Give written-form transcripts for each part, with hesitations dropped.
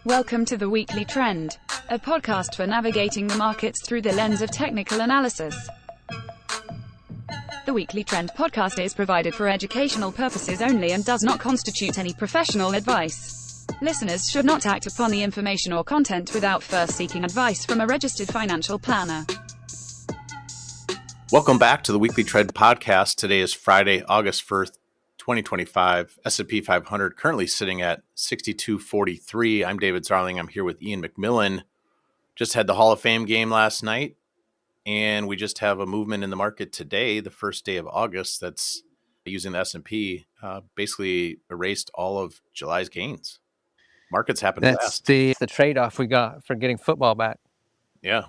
Welcome to the Weekly Trend, a podcast for navigating the markets through the lens of technical analysis. The Weekly Trend podcast is provided for educational purposes only and does not constitute any professional advice. Listeners should not act upon the information or content without first seeking advice from a registered financial planner. Welcome back to the Weekly Trend podcast. Today is Friday, August 1st, 2025. S&P 500 currently sitting at 6243. I'm David Zarling. I'm here with Ian McMillan. Just had the Hall of Fame game last night, and we just have a movement in the market today, the first day of August, that's using the S&P, basically erased all of July's gains. Markets happen fast. That's the trade-off we got for getting football back. Yeah.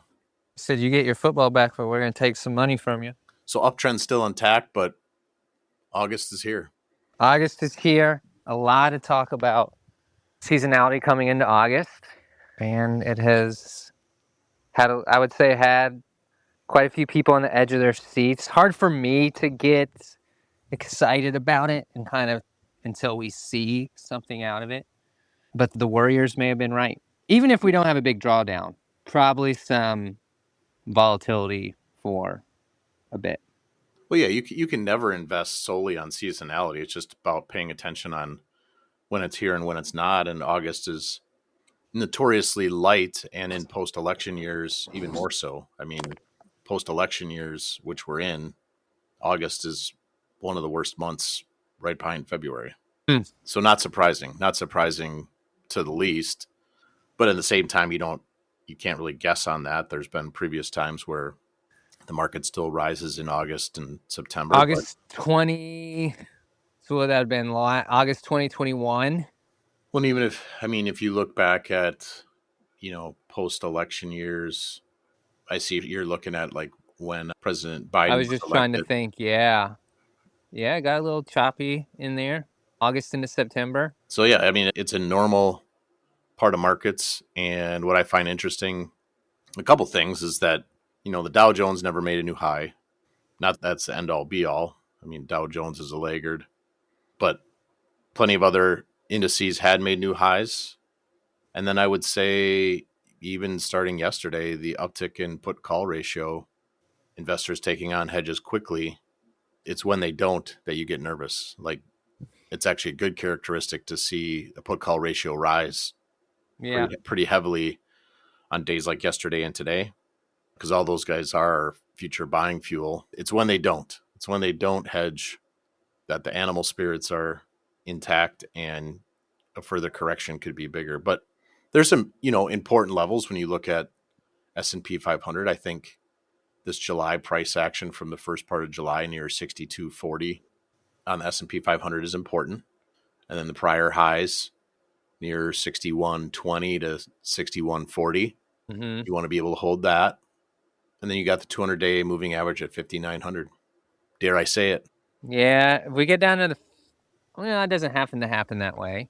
Said you get your football back, but we're going to take some money from you. So uptrend's still intact, but August is here. August is here. A lot to talk about seasonality coming into August. And it has had quite a few people on the edge of their seats. Hard for me to get excited about it and kind of until we see something out of it. But the Warriors may have been right. Even if we don't have a big drawdown, probably some volatility for a bit. Well, yeah, you can never invest solely on seasonality. It's just about paying attention on when it's here and when it's not. And August is notoriously light, and in post-election years, even more so. I mean, post-election years, which we're in, August is one of the worst months, right behind February. So not surprising to the least. But at the same time, you can't really guess on that. There's been previous times where the market still rises in August and September. August 20, so would that have been August 2021? Well, even if you look back at, post-election years, I see you're looking at like when President Biden I was just trying to think, yeah, it got a little choppy in there, August into September. So, yeah, it's a normal part of markets. And what I find interesting, a couple things, is that the Dow Jones never made a new high. Not that's the end all be all. Dow Jones is a laggard, but plenty of other indices had made new highs. And then I would say even starting yesterday, the uptick in put call ratio, investors taking on hedges quickly, it's when they don't that you get nervous. Like, it's actually a good characteristic to see the put call ratio rise pretty heavily on days like yesterday and today, because all those guys are future buying fuel. It's when they don't. It's when they don't hedge that the animal spirits are intact and a further correction could be bigger. But there's some, important levels when you look at S&P 500. I think this July price action from the first part of July near 6240 on the S&P 500 is important. And then the prior highs near 6120 to 6140. You want to be able to hold that. And then you got the 200-day moving average at 5,900. Dare I say it? Yeah, if we get down to it doesn't happen that way.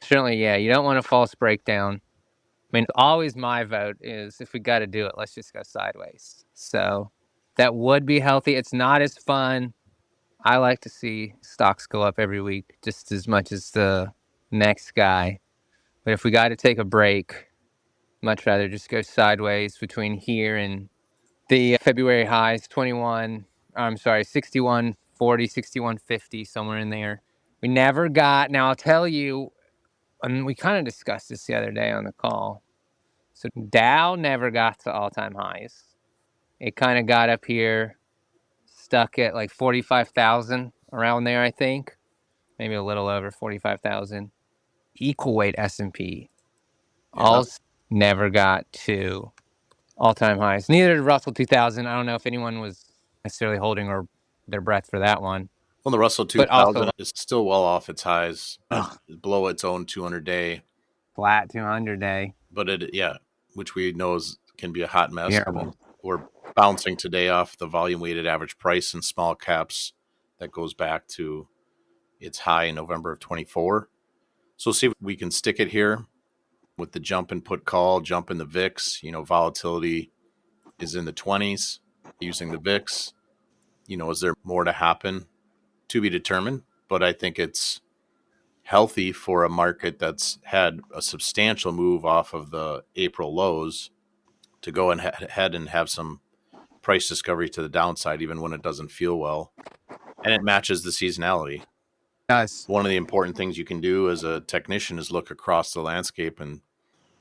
Certainly, yeah, you don't want a false breakdown. Always my vote is if we got to do it, let's just go sideways. So that would be healthy. It's not as fun. I like to see stocks go up every week just as much as the next guy. But if we got to take a break, much rather just go sideways between here and the February highs, 6140, 6150, somewhere in there. We never got, now I'll tell you, and we kind of discussed this the other day on the call. So Dow never got to all-time highs. It kind of got up here, stuck at like 45,000, around there, I think. Maybe a little over 45,000. Equal weight S&P. Also never got to all-time highs. Neither did Russell 2000. I don't know if anyone was necessarily holding their breath for that one. Well, the Russell 2000 is still well off its highs, below its own 200-day. Flat 200-day. But which we know can be a hot mess. Yeah. We're bouncing today off the volume-weighted average price in small caps that goes back to its high in November of 24. So see if we can stick it here with the jump in put call, jump in the VIX. Volatility is in the 20s using the VIX. Is there more to happen? To be determined, but I think it's healthy for a market that's had a substantial move off of the April lows to go ahead and have some price discovery to the downside, even when it doesn't feel well. And it matches the seasonality. Yes. One of the important things you can do as a technician is look across the landscape and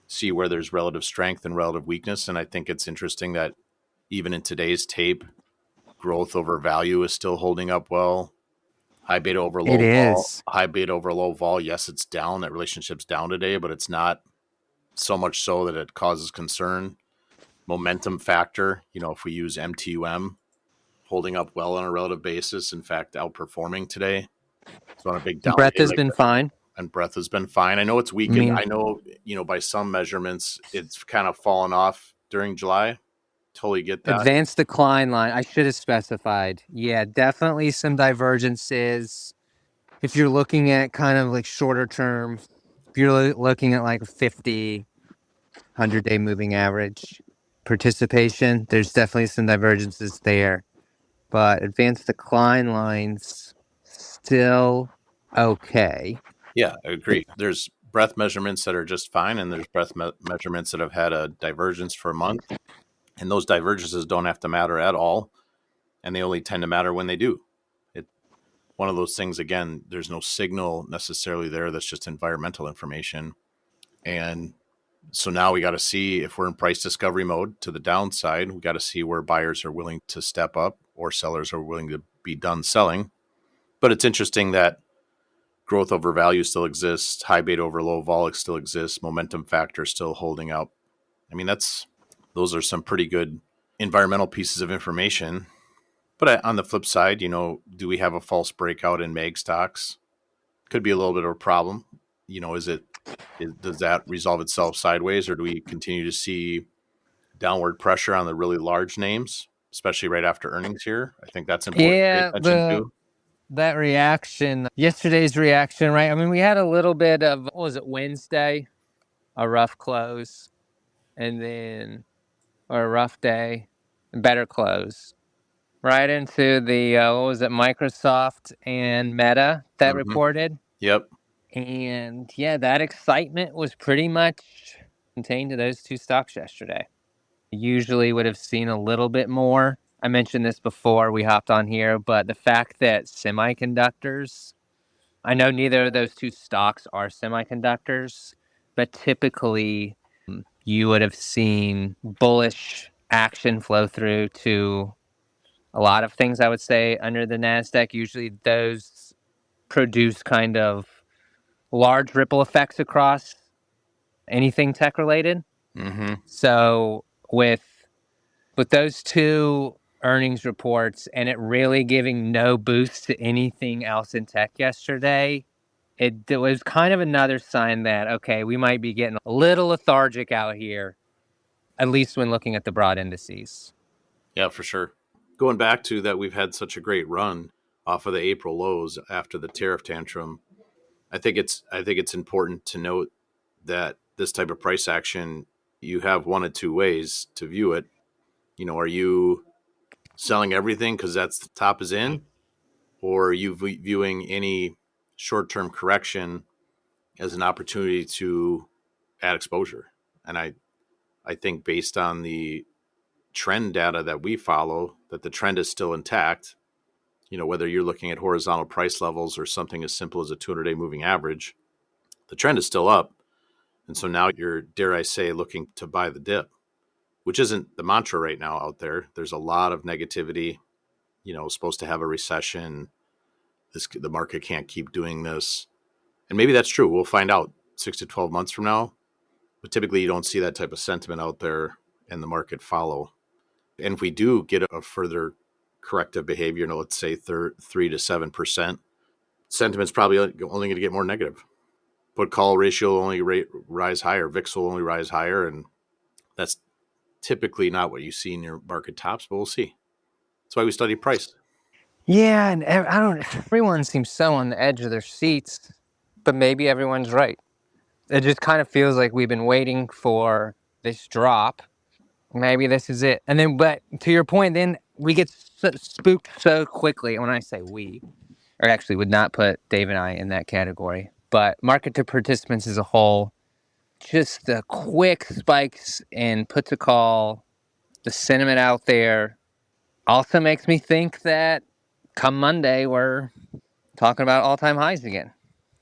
see where there's relative strength and relative weakness. And I think it's interesting that even in today's tape, growth over value is still holding up well. High beta over It low vol. is. High beta over low vol. Yes, it's down. That relationship's down today, but it's not so much so that it causes concern. Momentum factor, if we use MTUM, holding up well on a relative basis. In fact, outperforming today. So on a big down Breath day has like been that, fine. and breadth has been fine. I know it's weakened. I know, by some measurements, it's kind of fallen off during July. Totally get that. Advanced decline line. I should have specified. Yeah, definitely some divergences. If you're looking at kind of like shorter term, if you're looking at like a 50, 100-day moving average participation, there's definitely some divergences there. But advanced decline lines still okay. Yeah, I agree. There's breadth measurements that are just fine, and there's breadth measurements that have had a divergence for a month. And those divergences don't have to matter at all, and they only tend to matter when they do. One of those things, again, there's no signal necessarily there. That's just environmental information. And so now we got to see if we're in price discovery mode to the downside. We got to see where buyers are willing to step up or sellers are willing to be done selling. But it's interesting that growth over value still exists. High beta over low vol still exists. Momentum factor still holding up. I mean, those are some pretty good environmental pieces of information. But on the flip side, do we have a false breakout in mag stocks? Could be a little bit of a problem. Does that resolve itself sideways, or do we continue to see downward pressure on the really large names, especially right after earnings here? I think that's important to pay attention to. That reaction, yesterday's reaction, right? I mean, we had a little bit of, what was it, Wednesday? A rough close, and then, or a rough day, better close. Right into the, Microsoft and Meta that reported. Yep. And yeah, that excitement was pretty much contained to those two stocks yesterday. Usually would have seen a little bit more. I mentioned this before we hopped on here, but the fact that semiconductors, I know neither of those two stocks are semiconductors, but typically you would have seen bullish action flow through to a lot of things, I would say, under the NASDAQ. Usually those produce kind of large ripple effects across anything tech related. Mm-hmm. So with those two earnings reports and it really giving no boost to anything else in tech yesterday, it was kind of another sign that, okay, we might be getting a little lethargic out here, at least when looking at the broad indices. Yeah, for sure. Going back to that, we've had such a great run off of the April lows after the tariff tantrum. I think it's important to note that this type of price action, you have one of two ways to view it. Are you selling everything because that's the top is in, or are you viewing any short-term correction as an opportunity to add exposure? And I think based on the trend data that we follow, that the trend is still intact. Whether you're looking at horizontal price levels or something as simple as a 200-day moving average, the trend is still up. And so now you're, dare I say, looking to buy the dip, which isn't the mantra right now out there. There's a lot of negativity, supposed to have a recession. The market can't keep doing this. And maybe that's true. We'll find out 6 to 12 months from now. But typically you don't see that type of sentiment out there and the market follow. And if we do get a further corrective behavior, let's say 3 to 7%, sentiment's probably only going to get more negative. Put call ratio will only rise higher. VIX will only rise higher. And that's typically not what you see in your market tops, but we'll see. That's why we study price. Yeah, and everyone seems so on the edge of their seats, but maybe everyone's right. It just kind of feels like we've been waiting for this drop. Maybe this is it. And then, but to your point, then we get spooked so quickly. When I say we, or actually would not put Dave and I in that category. But market to participants as a whole, just the quick spikes in put to call, the sentiment out there also makes me think that come Monday, we're talking about all-time highs again.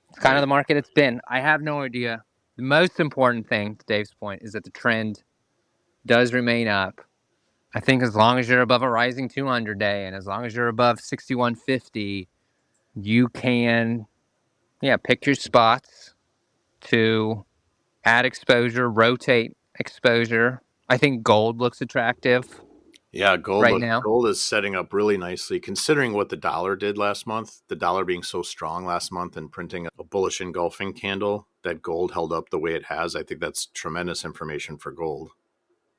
It's kind of the market it's been. I have no idea. The most important thing, to Dave's point, is that the trend does remain up. I think as long as you're above a rising 200 day and as long as you're above 6150, you can, pick your spots to add exposure, rotate exposure. I think gold looks attractive. Yeah, right now. Gold is setting up really nicely considering what the dollar did last month. The dollar being so strong last month and printing a bullish engulfing candle, that gold held up the way it has. I think that's tremendous information for gold,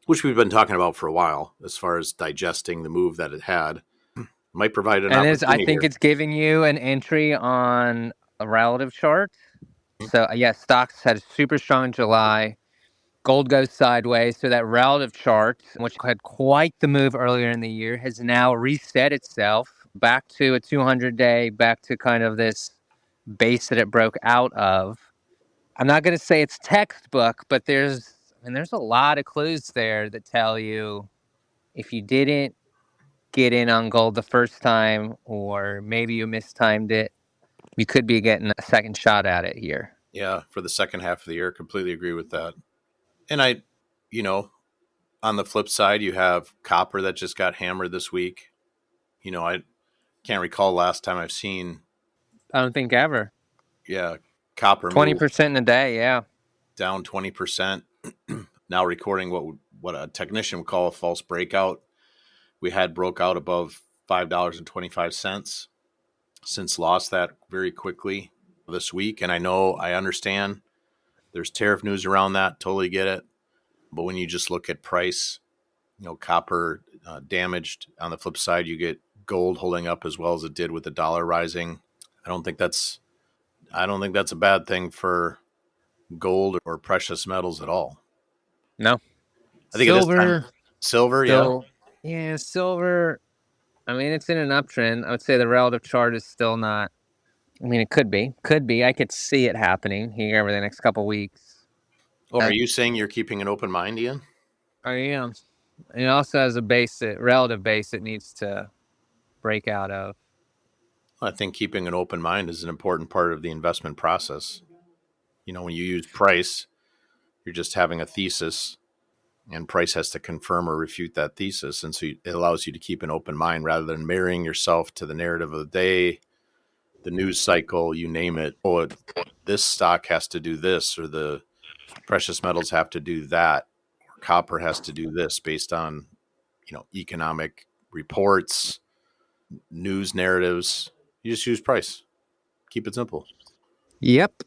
which we've been talking about for a while as far as digesting the move that it had. Might provide an opportunity. I think it's giving you an entry on a relative chart. So, stocks had a super strong July. Gold goes sideways. So that relative chart, which had quite the move earlier in the year, has now reset itself back to a 200-day, back to kind of this base that it broke out of. I'm not going to say it's textbook, but there's a lot of clues there that tell you if you didn't get in on gold the first time, or maybe you mistimed it, you could be getting a second shot at it here. Yeah, for the second half of the year, completely agree with that. And on the flip side, you have copper that just got hammered this week. I can't recall last time I've seen. I don't think ever. Yeah, copper 20% in a day. Yeah, down 20%. Now recording what a technician would call a false breakout. We had broke out above $5.25. Since lost that very quickly this week, and I understand there's tariff news around that. Totally get it. But when you just look at price, copper damaged. On the flip side, you get gold holding up as well as it did with the dollar rising. I don't think that's a bad thing for gold or precious metals at all. No. I think silver, it is time. Silver, still, silver. It's in an uptrend. I would say the relative chart is still not. It could be. I could see it happening here over the next couple of weeks. Oh, are you saying you're keeping an open mind, Ian? I am. It also has a relative base it needs to break out of. I think keeping an open mind is an important part of the investment process. When you use price, you're just having a thesis, and price has to confirm or refute that thesis. And so it allows you to keep an open mind rather than marrying yourself to the narrative of the day, the news cycle, you name it. Oh, this stock has to do this, or the precious metals have to do that, or copper has to do this based on, economic reports, news narratives. You just use price. Keep it simple. Yep.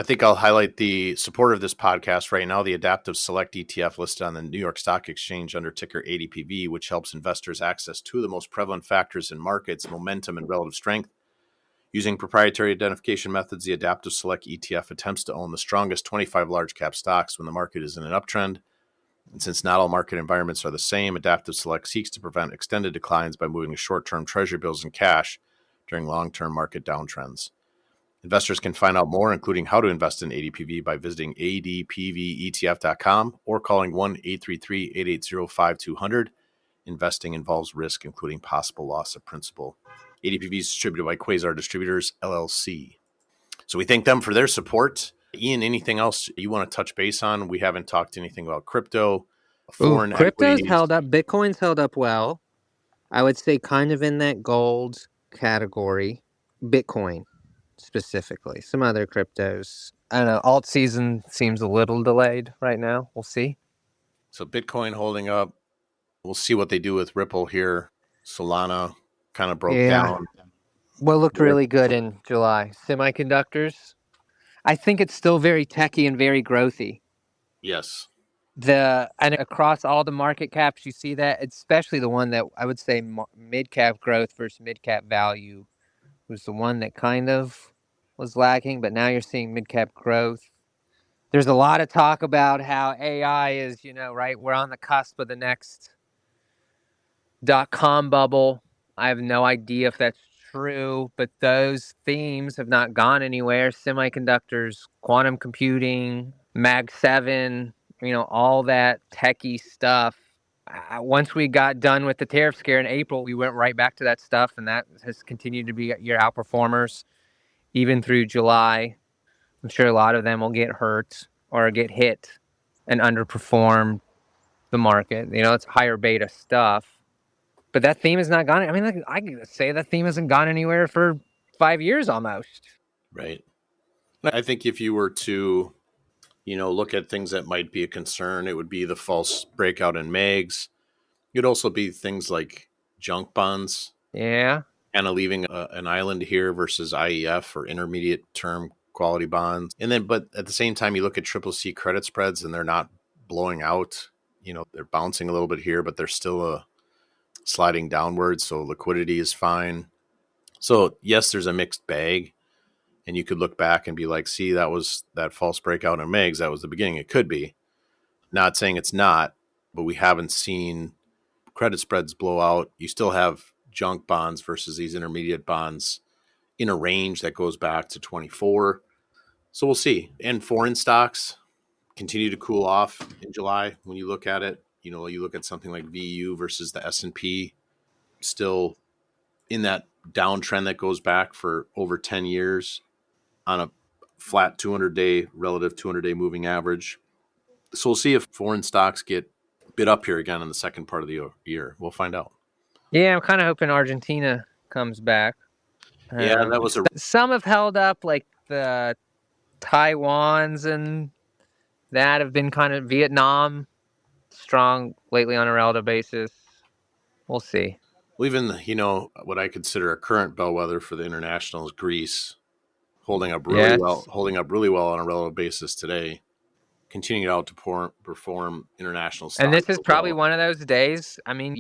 I think I'll highlight the supporter of this podcast right now, the Adaptive Select ETF listed on the New York Stock Exchange under ticker ADPV, which helps investors access two of the most prevalent factors in markets, momentum and relative strength. Using proprietary identification methods, the Adaptive Select ETF attempts to own the strongest 25 large cap stocks when the market is in an uptrend. And since not all market environments are the same, Adaptive Select seeks to prevent extended declines by moving to short-term treasury bills and cash during long-term market downtrends. Investors can find out more, including how to invest in ADPV, by visiting adpvetf.com or calling 1-833-880-5200. Investing involves risk, including possible loss of principal. ADPV is distributed by Quasar Distributors, LLC. So we thank them for their support. Ian, anything else you want to touch base on? We haven't talked anything about crypto, foreign crypto's equities. held up. Bitcoin's held up well. I would say kind of in that gold category. Bitcoin specifically. Some other cryptos. I don't know. Alt season seems a little delayed right now. We'll see. So Bitcoin holding up. We'll see what they do with Ripple here. Solana kind of broke down. Well, looked really good in July. Semiconductors. I think it's still very techy and very growthy. Yes. And across all the market caps, you see that, especially the one that I would say mid cap growth versus mid cap value was the one that kind of was lacking. But now you're seeing mid cap growth. There's a lot of talk about how AI is, right? We're on the cusp of the next .com bubble. I have no idea if that's true, but those themes have not gone anywhere. Semiconductors, quantum computing, Mag 7, all that techie stuff. Once we got done with the tariff scare in April, we went right back to that stuff, and that has continued to be your outperformers even through July. I'm sure a lot of them will get hurt or get hit and underperform the market. It's higher beta stuff. But that theme has not gone. I mean, I can say that theme hasn't gone anywhere for 5 years almost. Right. I think if you were to, look at things that might be a concern, it would be the false breakout in MAGs. It'd also be things like junk bonds. Yeah. Kind of leaving an island here versus IEF or intermediate term quality bonds. And then, but at the same time, you look at CCC credit spreads and they're not blowing out. They're bouncing a little bit here, but they're still sliding downwards. So liquidity is fine. So yes, there's a mixed bag. And you could look back and be like, see, that was that false breakout in MAGs. That was the beginning. It could be. Not saying it's not, but we haven't seen credit spreads blow out. You still have junk bonds versus these intermediate bonds in a range that goes back to 24. So we'll see. And foreign stocks continue to cool off in July. When you look at it, you look at something like VU versus the S&P, still in that downtrend that goes back for over 10 years on a flat 200-day relative 200-day moving average. So we'll see if foreign stocks get bid up here again in the second part of the year. We'll find out. Yeah, I'm kind of hoping Argentina comes back. Yeah, that was some have held up, like the Taiwans and that have been kind of Vietnam strong lately on a relative basis. We'll see. Well, even, what I consider a current bellwether for the international is Greece, holding up really well on a relative basis today, continuing to outperform international stocks. And this is probably one of those days. I mean,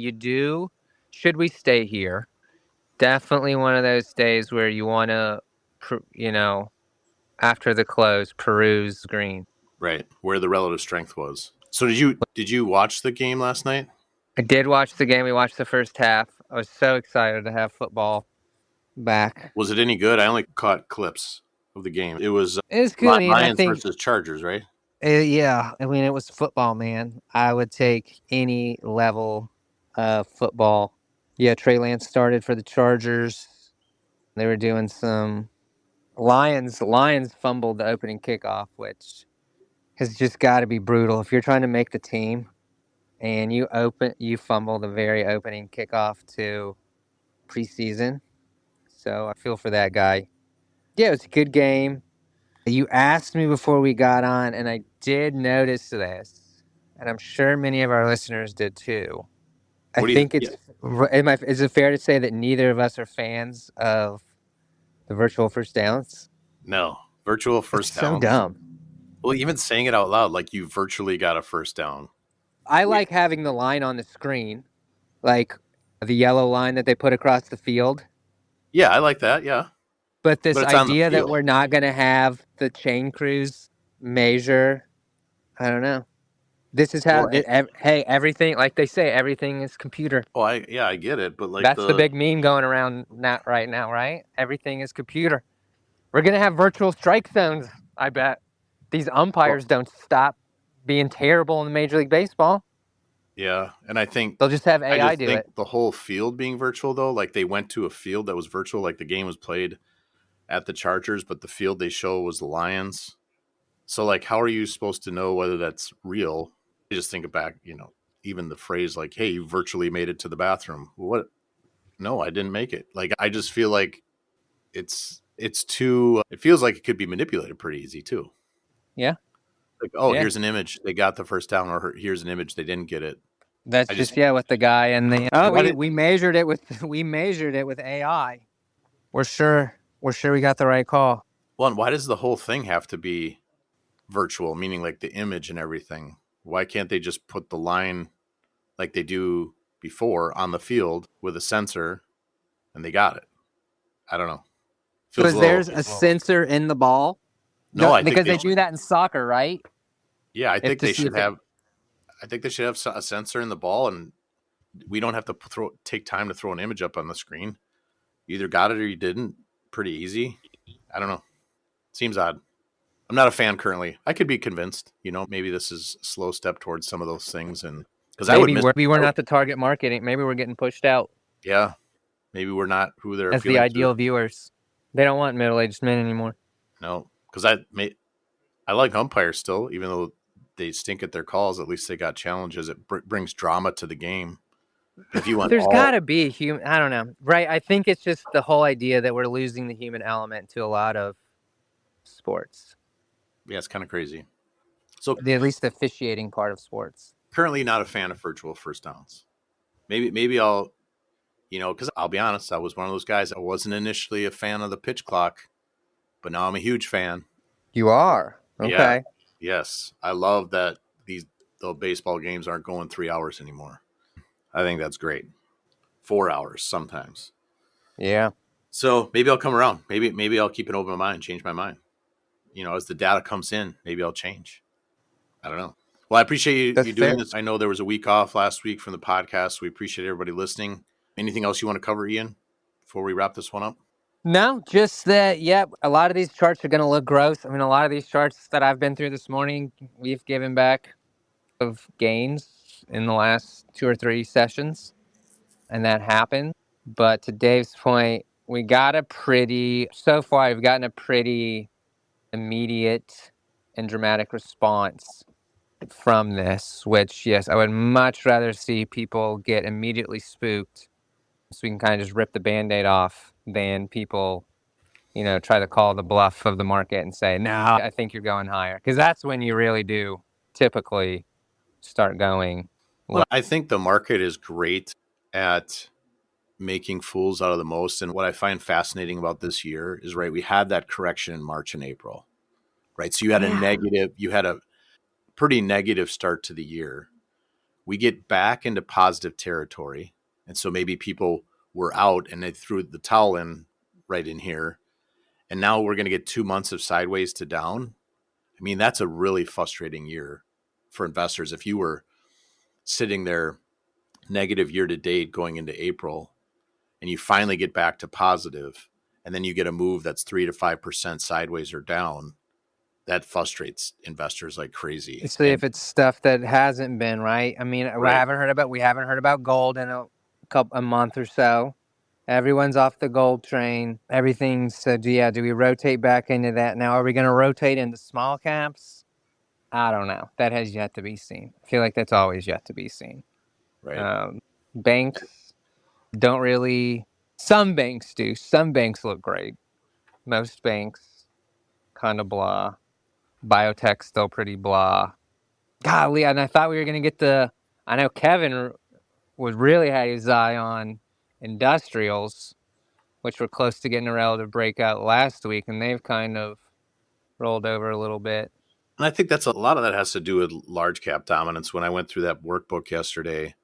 should we stay here? Definitely one of those days where you want to, after the close, peruse green. Right, where the relative strength was. So did you watch the game last night? I did watch the game. We watched the first half. I was so excited to have football back. Was it any good? I only caught clips of the game. It was good. Lions versus Chargers, right? Yeah. I mean, it was football, man. I would take any level of football. Yeah, Trey Lance started for the Chargers. They were doing some Lions fumbled the opening kickoff, which has just got to be brutal. If you're trying to make the team and you fumble the very opening kickoff to preseason. So I feel for that guy. Yeah, it was a good game. You asked me before we got on, and I did notice this, and I'm sure many of our listeners did too. Is it fair to say that neither of us are fans of the virtual first downs? No, virtual first downs. So dumb. Well, even saying it out loud, like you virtually got a first down. I like having the line on the screen, like the yellow line that they put across the field. Yeah, I like that, yeah. But this idea that we're not going to have the chain crews measure, I don't know. This is how, everything, like they say, everything is computer. Oh, I get it, but that's the big meme going around right now, right? Everything is computer. We're going to have virtual strike zones, I bet. These umpires don't stop being terrible in Major League Baseball. Yeah, and I think they'll just have AI do it. The whole field being virtual, though, like they went to a field that was virtual, like the game was played at the Chargers, but the field they show was the Lions. So, like, how are you supposed to know whether that's real? You just think back, even the phrase like, hey, you virtually made it to the bathroom. What? No, I didn't make it. Like, I just feel like it's too, it feels like it could be manipulated pretty easy too. Yeah. Like, here's an image. They got the first down, or here's an image. They didn't get it. That's with the guy and the, we measured it with AI. We're sure we got the right call. Well, and why does the whole thing have to be virtual, meaning like the image and everything? Why can't they just put the line like they do before on the field with a sensor and they got it? I don't know. Because there's a sensor in the ball? No, I think they do that in soccer, right? Yeah, I think they should have a sensor in the ball, and we don't have to take time to throw an image up on the screen. You either got it or you didn't. Pretty easy. I don't know. Seems odd. I'm not a fan currently. I could be convinced. Maybe this is a slow step towards some of those things, and because I would miss. Maybe we're not the target market. Maybe we're getting pushed out. Yeah, maybe we're not who they're as the appealing ideal to. viewers. They don't want middle-aged men anymore. No, because I like umpires still, even though they stink at their calls. At least they got challenges. It brings drama to the game. If you want, There's got to be human. I don't know, right? I think it's just the whole idea that we're losing the human element to a lot of sports. Yeah, it's kind of crazy. So at least the officiating part of sports. Currently, not a fan of virtual first downs. Maybe I'll, because I'll be honest, I was one of those guys. I wasn't initially a fan of the pitch clock, but now I'm a huge fan. You are? Okay. Yeah. Yes, I love that the baseball games aren't going 3 hours anymore. I think that's great. 4 hours sometimes. Yeah. So maybe I'll come around. Maybe I'll keep an open mind, change my mind. As the data comes in, maybe I'll change. I don't know. Well, I appreciate you doing this. I know there was a week off last week from the podcast. We appreciate everybody listening. Anything else you want to cover, Ian, before we wrap this one up? No, just that, a lot of these charts are going to look gross. I mean, a lot of these charts that I've been through this morning, we've given back of gains in the last 2 or 3 sessions, and that happened. But to Dave's point, we've gotten a pretty immediate and dramatic response from this, which, yes, I would much rather see people get immediately spooked so we can kind of just rip the Band-Aid off than people, try to call the bluff of the market and say, no, I think you're going higher. Because that's when you really do typically start going. Well, I think the market is great at making fools out of the most. And what I find fascinating about this year is, right, we had that correction in March and April, right? So you had a pretty negative start to the year. We get back into positive territory. And so maybe people were out and they threw the towel in right in here. And now we're going to get 2 months of sideways to down. I mean, that's a really frustrating year for investors. If you were sitting there negative year to date going into April and you finally get back to positive and then you get a move that's 3 to 5% sideways or down, that frustrates investors like crazy. Especially if it's stuff that hasn't been, right. I mean, right. We haven't heard about gold in a month or so. Everyone's off the gold train. Everything's so, do we rotate back into that? Now, are we going to rotate into small caps? I don't know. That has yet to be seen. I feel like that's always yet to be seen. Right. Banks don't really, some banks do. Some banks look great. Most banks, kind of blah. Biotech still pretty blah. Golly, and I thought we were going to get I know Kevin was really had his eye on industrials, which were close to getting a relative breakout last week, and they've kind of rolled over a little bit. And I think a lot of that has to do with large cap dominance. When I went through that workbook yesterday,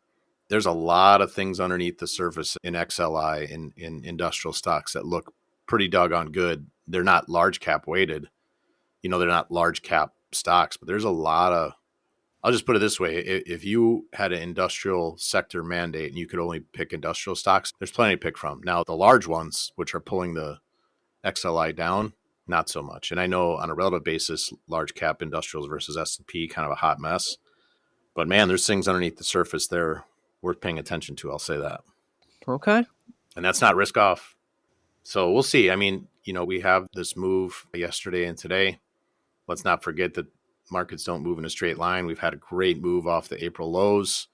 there's a lot of things underneath the surface in XLI, in industrial stocks that look pretty doggone good. They're not large cap weighted. They're not large cap stocks, but there's a lot of, I'll just put it this way. If you had an industrial sector mandate and you could only pick industrial stocks, there's plenty to pick from. Now, the large ones, which are pulling the XLI down, not so much. And I know on a relative basis, large cap industrials versus S&P, kind of a hot mess. But man, there's things underneath the surface there worth paying attention to. I'll say that. Okay. And that's not risk off. So we'll see. I mean, we have this move yesterday and today. Let's not forget that markets don't move in a straight line. We've had a great move off the April lows,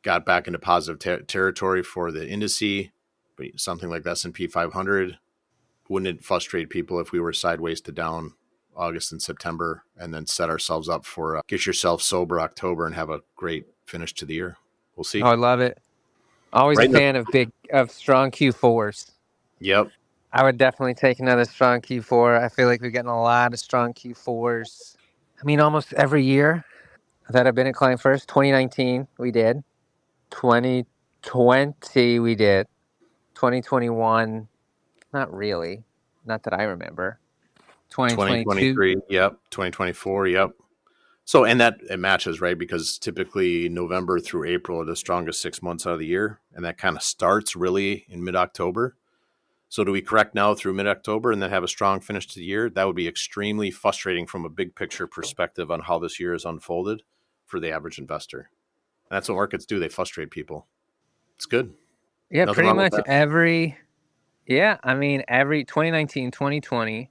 got back into positive territory for the indice, but something like the S&P 500. Wouldn't it frustrate people if we were sideways to down August and September and then set ourselves up for get yourself sober October and have a great finish to the year? We'll see. Oh, I love it. Always a fan of strong Q4s. Yep. I would definitely take another strong Q4. I feel like we're getting a lot of strong Q4s. I mean, almost every year that I've been at Client First. 2019, we did. 2020, we did. 2021, not really. Not that I remember. 2023, yep. 2024, yep. So, and that it matches, right? Because typically November through April are the strongest 6 months out of the year. And that kind of starts really in mid-October. So do we correct now through mid-October and then have a strong finish to the year? That would be extremely frustrating from a big picture perspective on how this year is unfolded for the average investor. And that's what markets do. They frustrate people. It's good. Yeah, Nothing pretty wrong with much that. every 2019, 2020,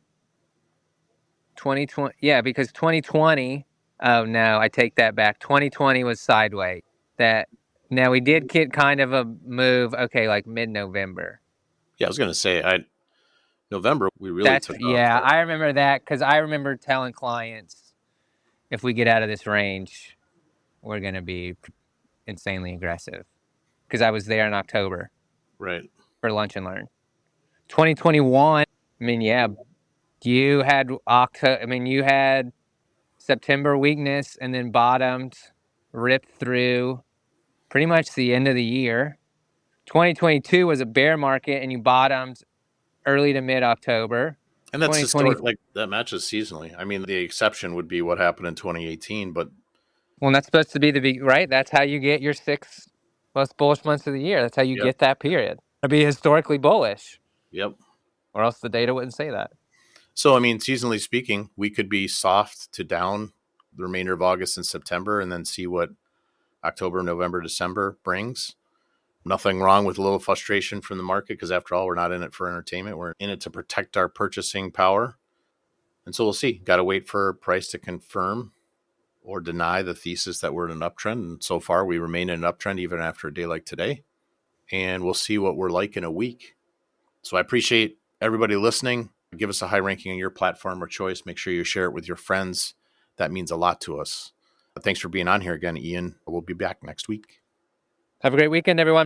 2020. Yeah, because 2020, oh no, I take that back. 2020 was sideways. Now we did get kind of a move, okay, like mid-November. Yeah, I was going to say, November, we really took off. I remember that because I remember telling clients, if we get out of this range, we're going to be insanely aggressive. Because I was there in October. Right. For Lunch and Learn. 2021, I mean, yeah, you had you had September weakness and then bottomed, ripped through pretty much the end of the year. 2022 was a bear market and you bottomed early to mid-October. And that's historic, like that matches seasonally. I mean, the exception would be what happened in 2018, but well, that's supposed to be the big, right? That's how you get your 6 most bullish months of the year. That's how you get that period. To be historically bullish. Yep. Or else the data wouldn't say that. So, I mean, seasonally speaking, we could be soft to down the remainder of August and September and then see what October, November, December brings. Nothing wrong with a little frustration from the market because, after all, we're not in it for entertainment. We're in it to protect our purchasing power. And so we'll see. Got to wait for price to confirm or deny the thesis that we're in an uptrend. And so far, we remain in an uptrend even after a day like today. And we'll see what we're like in a week. So I appreciate everybody listening. Give us a high ranking on your platform or choice. Make sure you share it with your friends. That means a lot to us. Thanks for being on here again, Ian. We'll be back next week. Have a great weekend, everyone.